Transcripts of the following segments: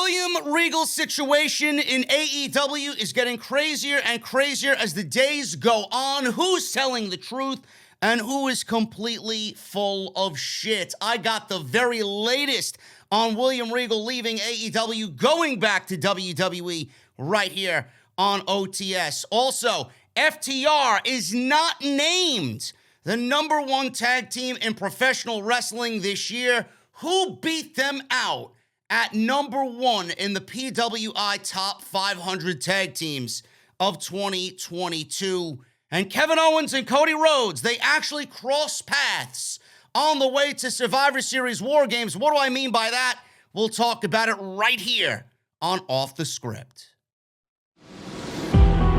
William Regal situation in AEW is getting crazier and crazier as the days go on. Who's telling the truth and who is completely full of shit? I got the very latest on William Regal leaving AEW, going back to WWE right here on OTS. Also, FTR is not named the #1 tag team in professional wrestling this year. Who beat them out at #1 in the PWI Top 500 Tag Teams of 2022? And Kevin Owens and Cody Rhodes, they actually cross paths on the way to Survivor Series War Games. What do I mean by that? We'll talk about it right here on Off the Script.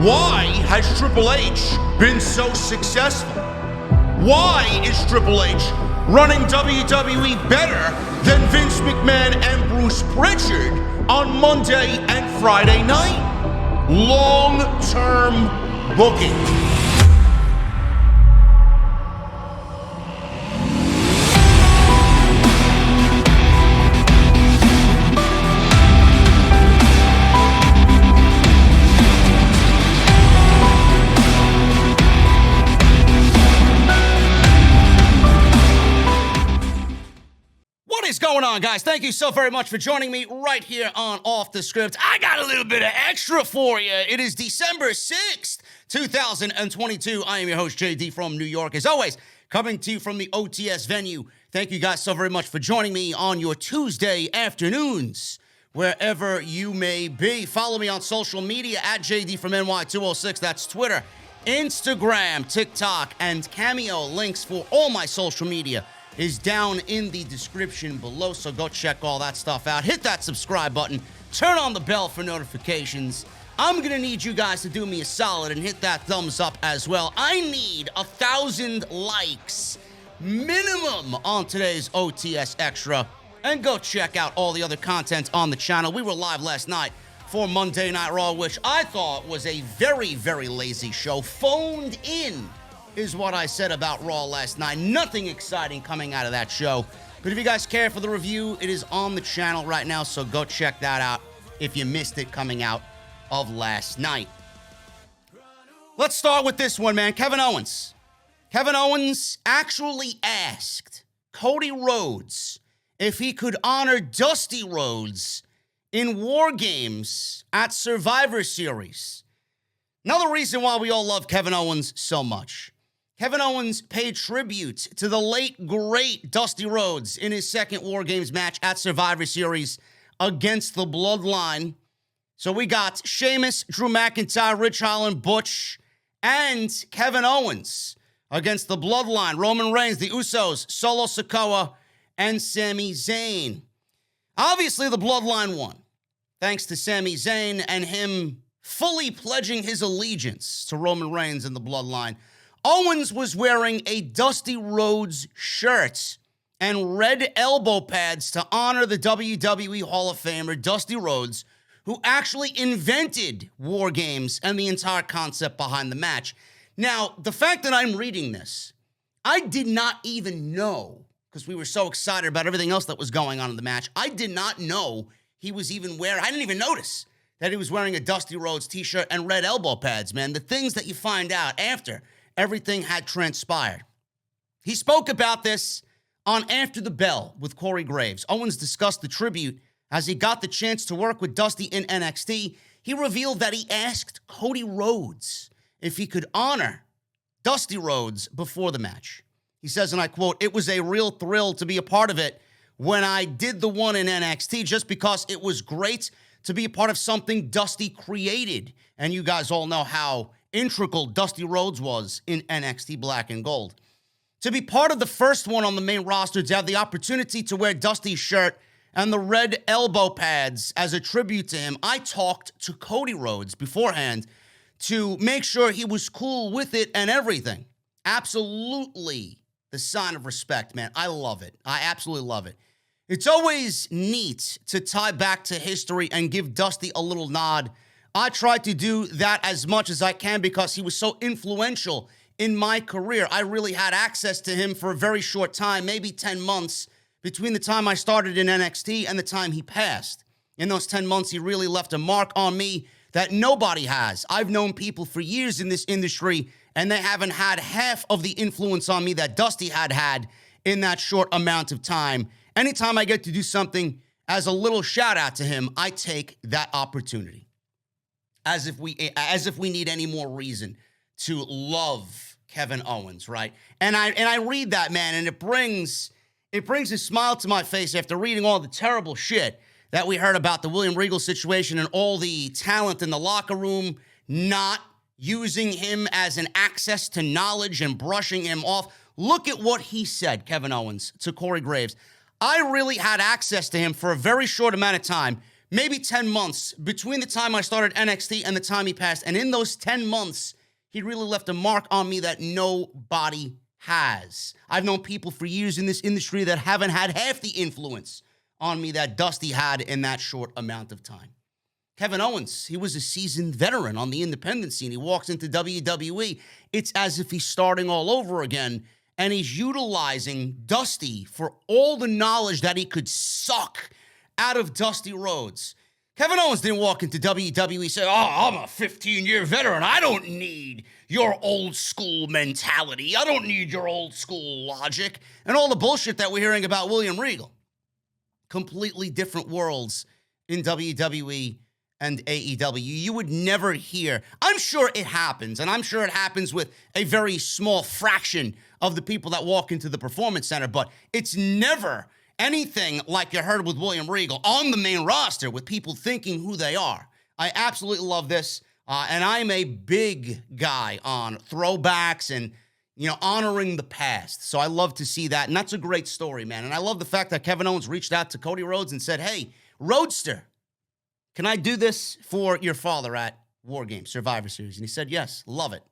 Why has Triple H been so successful? Why is Triple H running WWE better than Vince McMahon and Bruce Pritchard on Monday and Friday night? Long-term booking. What is going on, guys? Thank you so very much for joining me right here on Off the Script. I got a little bit of extra for you. It is December 6th, 2022. I am your host, JD from New York. As always, coming to you from the OTS venue. Thank you guys so very much for joining me on your Tuesday afternoons, wherever you may be. Follow me on social media at JD from NY206. That's Twitter, Instagram, TikTok, and Cameo. Links for all my social media is down in the description below, so go check all that stuff out. Hit that subscribe button. Turn on the bell for notifications. I'm going to need you guys to do me a solid and hit that thumbs up as well. I need 1,000 likes minimum on today's OTS Extra. And go check out all the other content on the channel. We were live last night for Monday Night Raw, which I thought was a very, very lazy show. Phoned in is what I said about Raw last night. Nothing exciting coming out of that show. But if you guys care for the review, it is on the channel right now, so go check that out if you missed it coming out of last night. Let's start with this one, man. Kevin Owens. Kevin Owens actually asked Cody Rhodes if he could honor Dusty Rhodes in War Games at Survivor Series. Another reason why we all love Kevin Owens so much. Kevin Owens paid tribute to the late, great Dusty Rhodes in his second War Games match at Survivor Series against the Bloodline. So we got Sheamus, Drew McIntyre, Rich Holland, Butch, and Kevin Owens against the Bloodline, Roman Reigns, the Usos, Solo Sikoa, and Sami Zayn. Obviously, the Bloodline won, thanks to Sami Zayn and him fully pledging his allegiance to Roman Reigns and the Bloodline. Owens was wearing a Dusty Rhodes shirt and red elbow pads to honor the WWE Hall of Famer Dusty Rhodes, who actually invented War Games and the entire concept behind the match. Now, the fact that I'm reading this, I did not even know, because we were so excited about everything else that was going on in the match, I did not know he was even wearing, I didn't even notice that he was wearing a Dusty Rhodes t-shirt and red elbow pads, man. The things that you find out after everything had transpired. He spoke about this on After the Bell with Corey Graves. Owens discussed the tribute as he got the chance to work with Dusty in NXT. He revealed that he asked Cody Rhodes if he could honor Dusty Rhodes before the match. He says, and I quote, "It was a real thrill to be a part of it when I did the one in NXT, just because it was great to be a part of something Dusty created." And you guys all know how integral Dusty Rhodes was in NXT Black and Gold. To be part of the first one on the main roster, to have the opportunity to wear Dusty's shirt and the red elbow pads as a tribute to him, I talked to Cody Rhodes beforehand to make sure he was cool with it and everything. Absolutely the sign of respect, man. I love it. I absolutely love it. It's always neat to tie back to history and give Dusty a little nod. I try to do that as much as I can because he was so influential in my career. I really had access to him for a very short time, maybe 10 months, between the time I started in NXT and the time he passed. In those 10 months, he really left a mark on me that nobody has. I've known people for years in this industry, and they haven't had half of the influence on me that Dusty had in that short amount of time. Anytime I get to do something as a little shout out to him, I take that opportunity. As if we need any more reason to love Kevin Owens, right? And I read that, man, and it brings a smile to my face after reading all the terrible shit that we heard about the William Regal situation and all the talent in the locker room not using him as an access to knowledge and brushing him off. Look at what he said, Kevin Owens, to Corey Graves. I really had access to him for a very short amount of time, maybe 10 months, between the time I started NXT and the time he passed. And in those 10 months, he really left a mark on me that nobody has. I've known people for years in this industry that haven't had half the influence on me that Dusty had in that short amount of time. Kevin Owens, he was a seasoned veteran on the independent scene. He walks into WWE. It's as if he's starting all over again, and he's utilizing Dusty for all the knowledge that he could suck out of Dusty Rhodes. Kevin Owens didn't walk into WWE saying, I'm a 15-year veteran. I don't need your old school mentality. I don't need your old school logic and all the bullshit that we're hearing about William Regal. Completely different worlds in WWE and AEW. You would never hear. I'm sure it happens, and I'm sure it happens with a very small fraction of the people that walk into the Performance Center, but it's never anything like you heard with William Regal on the main roster with people thinking who they are. I absolutely love this, and I'm a big guy on throwbacks and, honoring the past. So I love to see that, and that's a great story, man. And I love the fact that Kevin Owens reached out to Cody Rhodes and said, hey, Roadster, can I do this for your father at War Games, Survivor Series? And he said, yes, love it.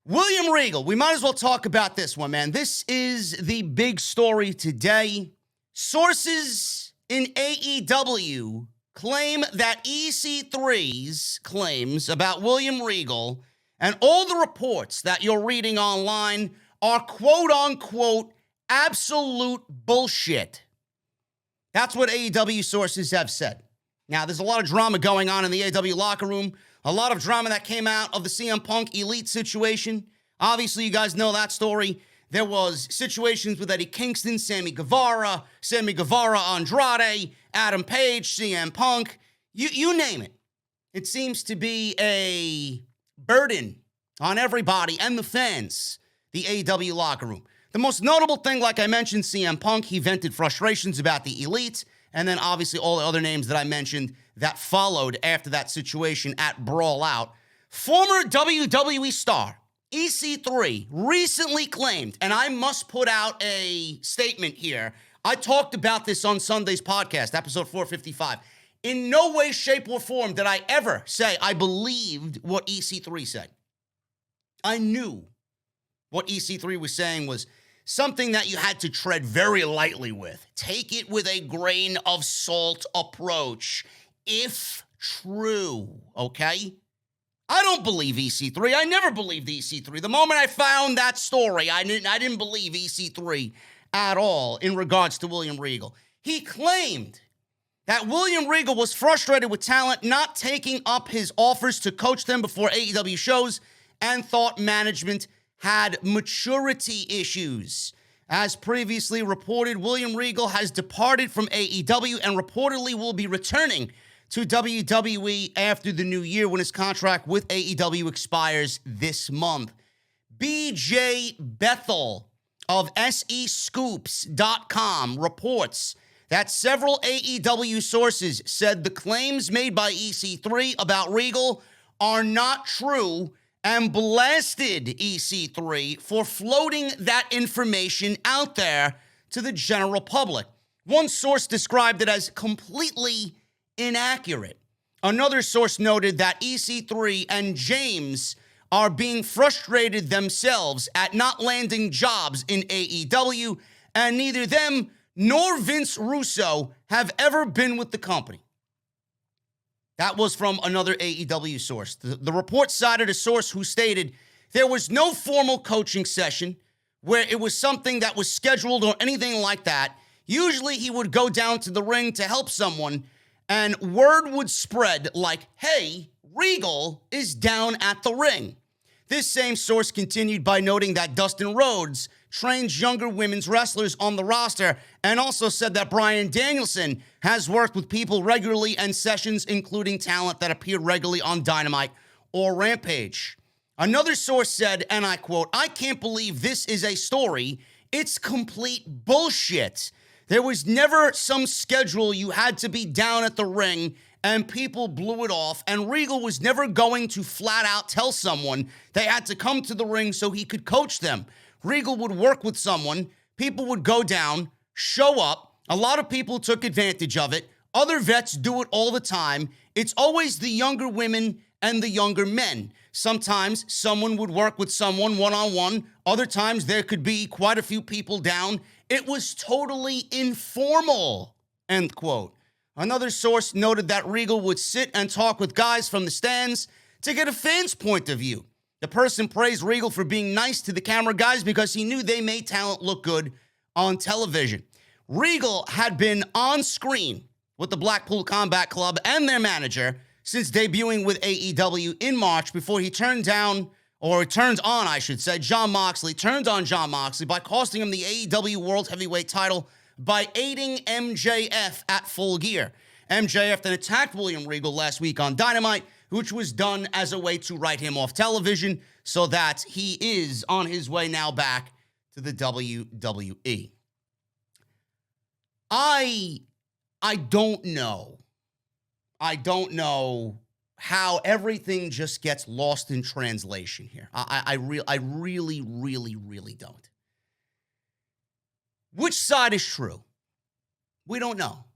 William Regal, we might as well talk about this one, man. This is the big story today. Sources in AEW claim that EC3's claims about William Regal and all the reports that you're reading online are quote-unquote absolute bullshit. That's what AEW sources have said. Now, there's a lot of drama going on in the AEW locker room, a lot of drama that came out of the CM Punk Elite situation. Obviously, you guys know that story. There was situations with Eddie Kingston, Sammy Guevara, Andrade, Adam Page, CM Punk, you name it. It seems to be a burden on everybody and the fans, the AEW locker room. The most notable thing, like I mentioned, CM Punk, he vented frustrations about the Elite, and then obviously all the other names that I mentioned that followed after that situation at Brawl Out. Former WWE star EC3 recently claimed, and I must put out a statement here. I talked about this on Sunday's podcast, episode 455. In no way, shape, or form did I ever say I believed what EC3 said. I knew what EC3 was saying was something that you had to tread very lightly with. Take it with a grain of salt approach, if true, okay? I don't believe EC3. I never believed EC3. The moment I found that story, I didn't believe EC3 at all in regards to William Regal. He claimed that William Regal was frustrated with talent not taking up his offers to coach them before AEW shows and thought management had maturity issues. As previously reported, William Regal has departed from AEW and reportedly will be returning to WWE after the new year when his contract with AEW expires this month. BJ Bethel of SEScoops.com reports that several AEW sources said the claims made by EC3 about Regal are not true and blasted EC3 for floating that information out there to the general public. One source described it as completely inaccurate. Another source noted that EC3 and James are being frustrated themselves at not landing jobs in AEW, and neither them nor Vince Russo have ever been with the company. That was from another AEW source. The report cited a source who stated there was no formal coaching session where it was something that was scheduled or anything like that. Usually he would go down to the ring to help someone, and word would spread like, hey, Regal is down at the ring. This same source continued by noting that Dustin Rhodes trains younger women's wrestlers on the roster, and also said that Bryan Danielson has worked with people regularly and sessions, including talent that appeared regularly on Dynamite or Rampage. Another source said, and I quote, "I can't believe this is a story. It's complete bullshit. There was never some schedule you had to be down at the ring, and people blew it off, and Regal was never going to flat out tell someone they had to come to the ring so he could coach them. Regal would work with someone, people would go down, show up, a lot of people took advantage of it, other vets do it all the time. It's always the younger women and the younger men. Sometimes someone would work with someone one-on-one, other times there could be quite a few people down. It was totally informal," end quote. Another source noted that Regal would sit and talk with guys from the stands to get a fan's point of view. The person praised Regal for being nice to the camera guys because he knew they made talent look good on television. Regal had been on screen with the Blackpool Combat Club and their manager since debuting with AEW in March before he turned on Jon Moxley by costing him the AEW World Heavyweight title by aiding MJF at Full Gear. MJF then attacked William Regal last week on Dynamite, which was done as a way to write him off television so that he is on his way now back to the WWE. I don't know. I don't know how everything just gets lost in translation here. I really don't. Which side is true? We don't know.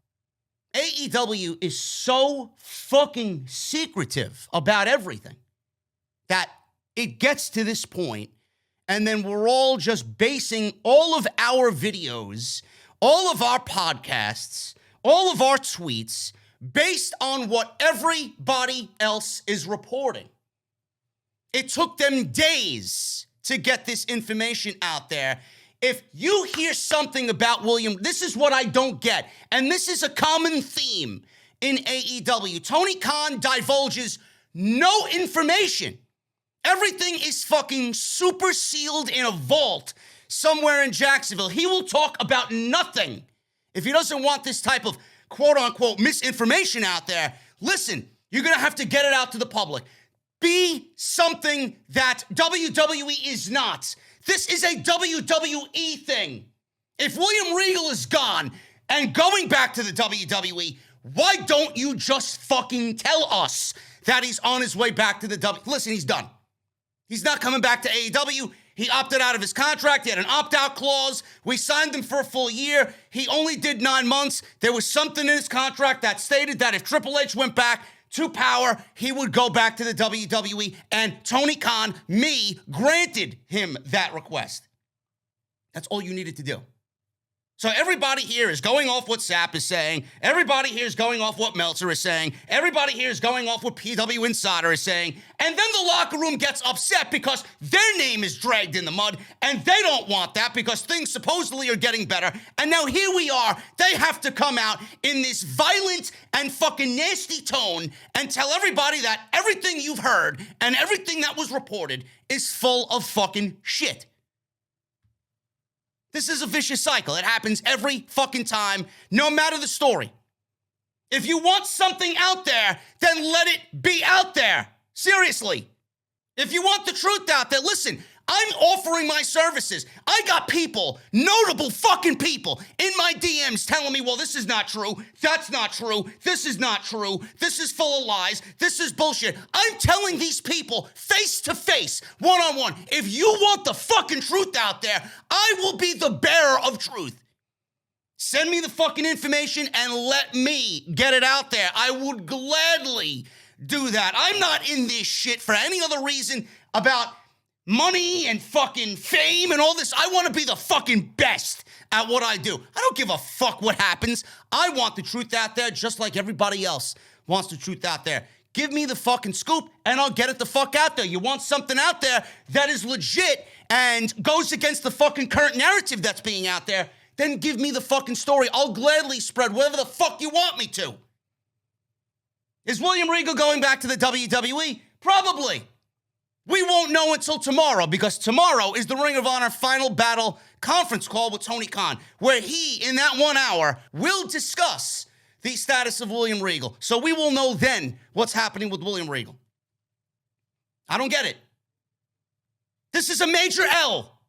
AEW is so fucking secretive about everything that it gets to this point, and then we're all just basing all of our videos, all of our podcasts, all of our tweets based on what everybody else is reporting. It took them days to get this information out there. If you hear something about William, this is what I don't get, and this is a common theme in AEW. Tony Khan divulges no information. Everything is fucking super sealed in a vault somewhere in Jacksonville. He will talk about nothing. If he doesn't want this type of quote-unquote misinformation out there, listen, you're going to have to get it out to the public. Be something that WWE is not. This is a WWE thing. If William Regal is gone and going back to the WWE, why don't you just fucking tell us that he's on his way back to the WWE? Listen, he's done. He's not coming back to AEW. He opted out of his contract. He had an opt-out clause. We signed him for a full year. He only did 9 months. There was something in his contract that stated that if Triple H went back to Power, he would go back to the WWE, and Tony Khan, granted him that request. That's all you needed to do. So everybody here is going off what Sapp is saying. Everybody here is going off what Meltzer is saying. Everybody here is going off what PW Insider is saying. And then the locker room gets upset because their name is dragged in the mud, and they don't want that because things supposedly are getting better. And now here we are. They have to come out in this violent and fucking nasty tone and tell everybody that everything you've heard and everything that was reported is full of fucking shit. This is a vicious cycle. It happens every fucking time, no matter the story. If you want something out there, then let it be out there. Seriously. If you want the truth out there, listen, I'm offering my services. I got people, notable fucking people, in my DMs telling me, well, this is not true. That's not true. This is not true. This is full of lies. This is bullshit. I'm telling these people face to face, one-on-one, if you want the fucking truth out there, I will be the bearer of truth. Send me the fucking information and let me get it out there. I would gladly do that. I'm not in this shit for any other reason about money and fucking fame and all this. I want to be the fucking best at what I do. I don't give a fuck what happens. I want the truth out there just like everybody else wants the truth out there. Give me the fucking scoop and I'll get it the fuck out there. You want something out there that is legit and goes against the fucking current narrative that's being out there, then give me the fucking story. I'll gladly spread whatever the fuck you want me to. Is William Regal going back to the WWE? Probably. We won't know until tomorrow, because tomorrow is the Ring of Honor Final Battle conference call with Tony Khan, where he, in that 1 hour, will discuss the status of William Regal. So we will know then what's happening with William Regal. I don't get it. This is a major L.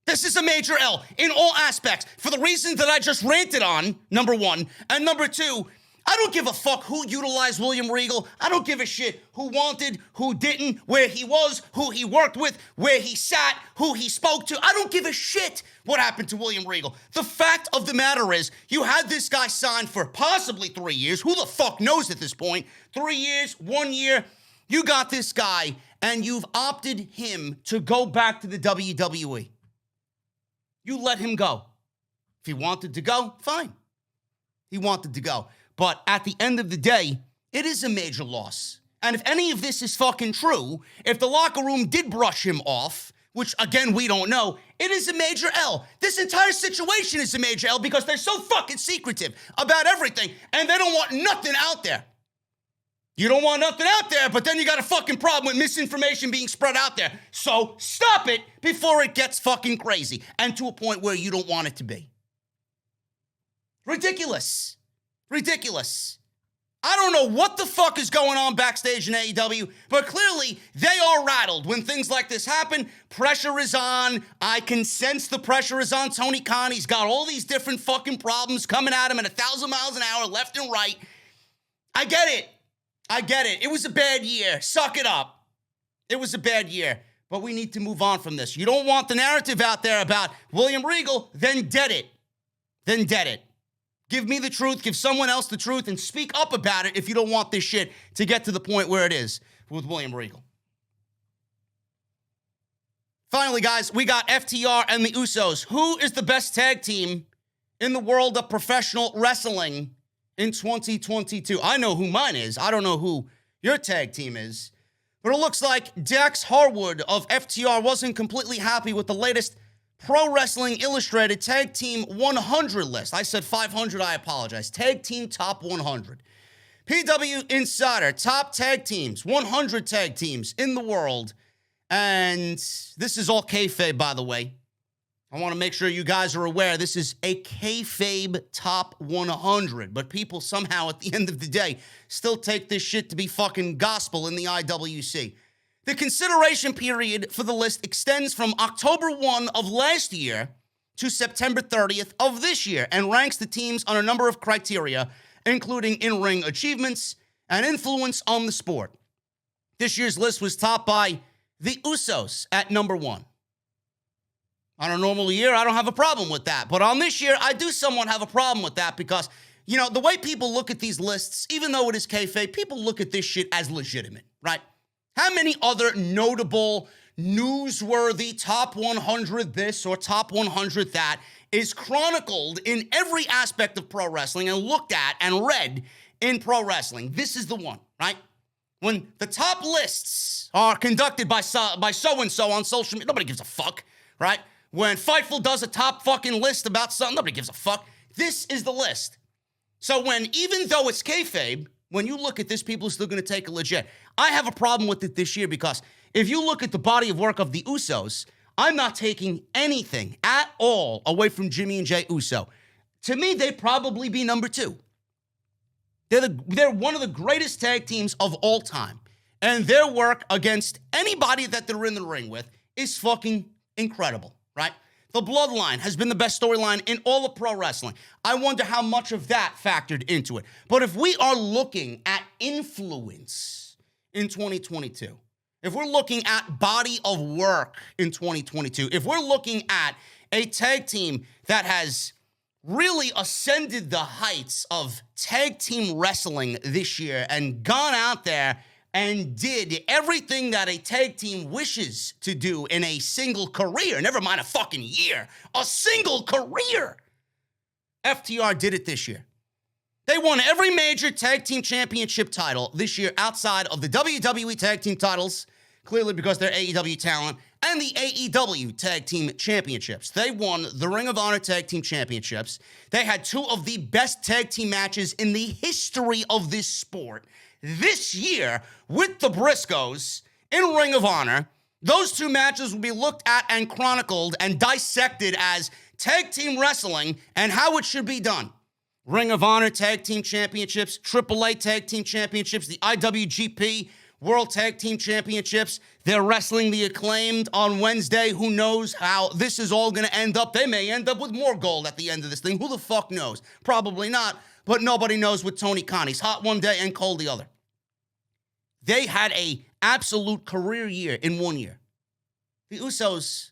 This is a major L in all aspects for the reasons that I just ranted on, number one. And number two, I don't give a fuck who utilized William Regal. I don't give a shit who wanted, who didn't, where he was, who he worked with, where he sat, who he spoke to. I don't give a shit what happened to William Regal. The fact of the matter is, you had this guy signed for possibly 3 years. Who the fuck knows at this point? 3 years, 1 year. You got this guy, and you've opted him to go back to the WWE. You let him go. If he wanted to go, fine. He wanted to go. But at the end of the day, it is a major loss. And if any of this is fucking true, if the locker room did brush him off, which again, we don't know, it is a major L. This entire situation is a major L because they're so fucking secretive about everything and they don't want nothing out there. You don't want nothing out there, but then you got a fucking problem with misinformation being spread out there. So stop it before it gets fucking crazy and to a point where you don't want it to be. Ridiculous. Ridiculous. I don't know what the fuck is going on backstage in AEW, but clearly they are rattled when things like this happen. Pressure is on. I can sense the pressure is on Tony Khan. He's got all these different fucking problems coming at him at 1,000 miles an hour, left and right. I get it. I get it. It was a bad year. Suck it up. It was a bad year, but we need to move on from this. You don't want the narrative out there about William Regal, then dead it. Then dead it. Give me the truth, give someone else the truth, and speak up about it if you don't want this shit to get to the point where it is with William Regal. Finally, guys, we got FTR and the Usos. Who is the best tag team in the world of professional wrestling in 2022? I know who mine is. I don't know who your tag team is. But it looks like Dax Harwood of FTR wasn't completely happy with the latest Pro Wrestling Illustrated Tag Team 100 list. I said 500, I apologize. Tag Team Top 100. PW Insider, top tag teams, 100 tag teams in the world. And this is all kayfabe, by the way. I want to make sure you guys are aware this is a kayfabe top 100. But people somehow, at the end of the day, still take this shit to be fucking gospel in the IWC. The consideration period for the list extends from October 1 of last year to September 30th of this year and ranks the teams on a number of criteria, including in-ring achievements and influence on the sport. This year's list was topped by the Usos at number 1. On a normal year, I don't have a problem with that. But on this year, I do somewhat have a problem with that because, you know, the way people look at these lists, even though it is kayfabe, people look at this shit as legitimate, right? How many other notable, newsworthy top 100 this or top 100 that is chronicled in every aspect of pro wrestling and looked at and read in pro wrestling? This is the one, right? When the top lists are conducted by so-and-so on social media, nobody gives a fuck, right? When Fightful does a top fucking list about something, nobody gives a fuck. This is the list. So even though it's kayfabe, when you look at this, people are still going to take it legit. I have a problem with it this year because if you look at the body of work of the Usos, I'm not taking anything at all away from Jimmy and Jay Uso. To me, they'd probably be number 2. They're one of the greatest tag teams of all time. And their work against anybody that they're in the ring with is fucking incredible, right? The Bloodline has been the best storyline in all of pro wrestling. I wonder how much of that factored into it. But if we are looking at influence in 2022, if we're looking at body of work in 2022, if we're looking at a tag team that has really ascended the heights of tag team wrestling this year and gone out there and did everything that a tag team wishes to do in a single career, never mind a fucking year, a single career. FTR did it this year. They won every major tag team championship title this year outside of the WWE tag team titles, clearly because they're AEW talent, and the AEW Tag Team Championships. They won the Ring of Honor Tag Team Championships. They had two of the best tag team matches in the history of this sport. This year, with the Briscoes in Ring of Honor, those two matches will be looked at and chronicled and dissected as tag team wrestling and how it should be done. Ring of Honor Tag Team Championships, AAA Tag Team Championships, the IWGP World Tag Team Championships. They're wrestling the Acclaimed on Wednesday. Who knows how this is all going to end up? They may end up with more gold at the end of this thing. Who the fuck knows? Probably not, but nobody knows with Tony Khan. He's hot one day and cold the other. They had a absolute career year in 1 year. The Usos,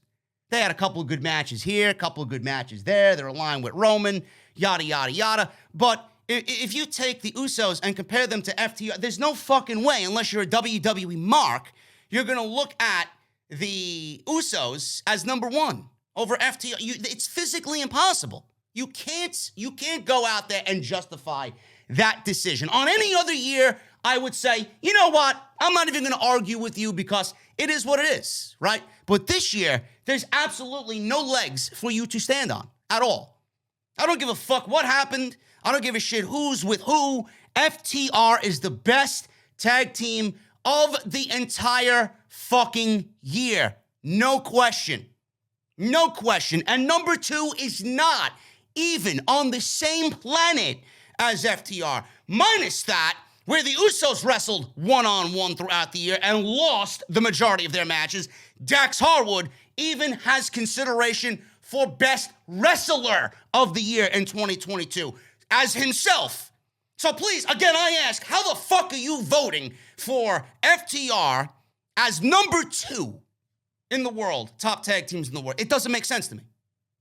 they had a couple of good matches here, a couple of good matches there. They're aligned with Roman, yada, yada, yada. But if you take the Usos and compare them to FTR, there's no fucking way, unless you're a WWE mark, you're going to look at the Usos as number one over FTR. It's physically impossible. You can't go out there and justify that decision. On any other year, I would say, you know what? I'm not even going to argue with you because it is what it is, right? But this year, there's absolutely no legs for you to stand on at all. I don't give a fuck what happened. I don't give a shit who's with who. FTR is the best tag team of the entire fucking year. No question. No question. And number two is not even on the same planet as FTR. Minus that, where the Usos wrestled one-on-one throughout the year and lost the majority of their matches, Dax Harwood even has consideration for Best Wrestler of the Year in 2022 as himself. So please, again, I ask, how the fuck are you voting for FTR as number two in the world, top tag teams in the world? It doesn't make sense to me.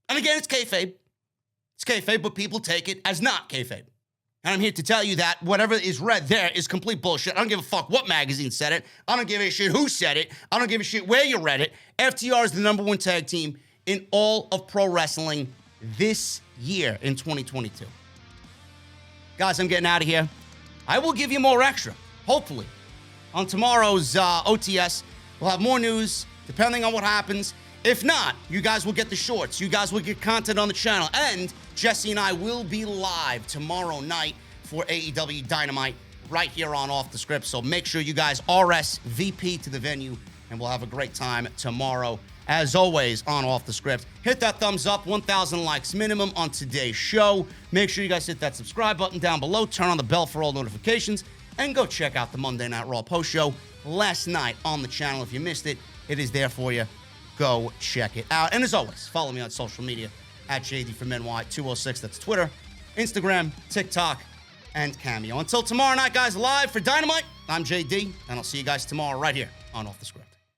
And again, it's kayfabe. It's kayfabe, but people take it as not kayfabe. And I'm here to tell you that whatever is read there is complete bullshit. I don't give a fuck what magazine said it. I don't give a shit who said it. I don't give a shit where you read it. FTR is the number one tag team in all of pro wrestling this year in 2022. Guys, I'm getting out of here. I will give you more extra, hopefully. On tomorrow's OTS, we'll have more news, depending on what happens. If not, you guys will get the shorts. You guys will get content on the channel. And Jesse and I will be live tomorrow night for AEW Dynamite right here on Off the Script. So make sure you guys RSVP to the venue, and we'll have a great time tomorrow. As always, on Off the Script, hit that thumbs up, 1,000 likes minimum on today's show. Make sure you guys hit that subscribe button down below, turn on the bell for all notifications, and go check out the Monday Night Raw post show last night on the channel. If you missed it, it is there for you. Go check it out. And as always, follow me on social media at JD from NY206. That's Twitter, Instagram, TikTok, and Cameo. Until tomorrow night, guys, live for Dynamite, I'm JD, and I'll see you guys tomorrow right here on Off the Script.